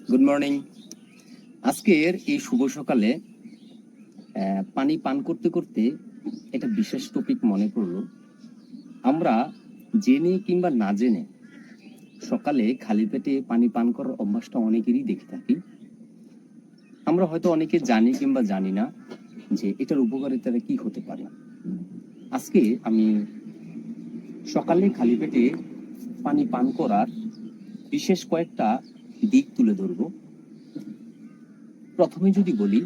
Good morning. আজকের এই শুভ সকালে পানি পান করতে করতে একটা বিশেষ টপিক মনে পড়লো। আমরা জেনে কিংবা না জেনে সকালে খালি পেটে পানি পান করার অভ্যাসটা অনেকেরই দেখে থাকি। আমরা হয়তো অনেকে জানি কিংবা জানি না যে এটার উপকারিতাটা কি হতে পারে। আজকে আমি সকালে খালি পেটে পানি পান করার বিশেষ কয়েকটা দিক তুলে ধরবো। প্রথমে যদি বলি,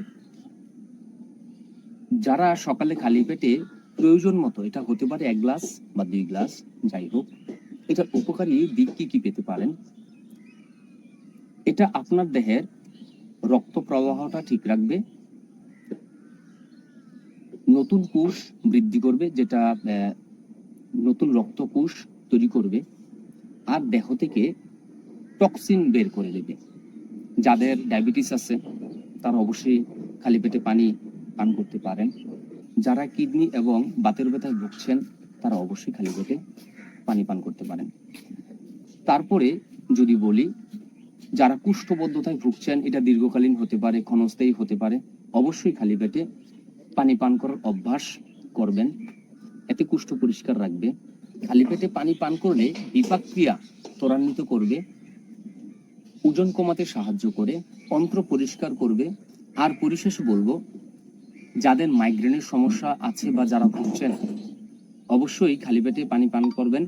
যারা সকালে খালি পেটে প্রয়োজন মতো, এটা হতে পারে 1 গ্লাস বা 2 গ্লাস, যাই হোক, এটার উপকারী দিক কি কি পেতে পারেন। এটা আপনার দেহের রক্ত প্রবাহটা ঠিক রাখবে, নতুন কোষ বৃদ্ধি করবে, যেটা নতুন রক্ত কোষ তৈরি করবে, আর দেহ থেকে টক্সিন বের করে দেবে। যাদের ডায়াবেটিস আছে তারা অবশ্যই খালি পেটে পানি পান করতে পারেন। যারা কিডনি এবং বাতের ব্যথায় ভুগছেন তারা অবশ্যই খালি পেটে পানি পান করতে পারেন। তারপরে যদি বলি, যারা কুষ্ঠবদ্ধতায় ভুগছেন, এটা দীর্ঘকালীন হতে পারে, ক্ষণস্থায়ী হতে পারে, অবশ্যই খালি পেটে পানি পান করার অভ্যাস করবেন। এতে কুষ্ঠ পরিষ্কার রাখবে। খালি পেটে পানি পান করলে বিপাক ক্রিয়া ত্বরান্বিত করবে, ওজন কমাতে সাহায্য করে, অন্ত্র পরিষ্কার করবে। আর পরিশেষে বলবো, যাদের মাইগ্রেনের সমস্যা আছে বা যারা ভুগছেন অবশ্যই খালি পেটে পানি পান করবেন।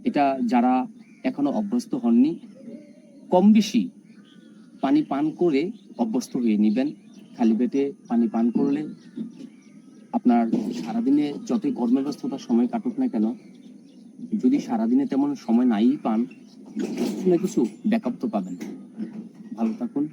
এটা যারা এখনো অভ্যস্ত হননি, কম বেশি পানি পান করে অভ্যস্ত হয়ে নেবেন। খালি পেটে পানি পান করলে আপনার সারাদিনে যতই কর্মব্যস্ততার সময় কাটুক না কেন, যদি সারাদিনে তেমন সময় নাই পান, কিছু না কিছু ব্যাকআপ তো পাবেন। ভালো থাকুন,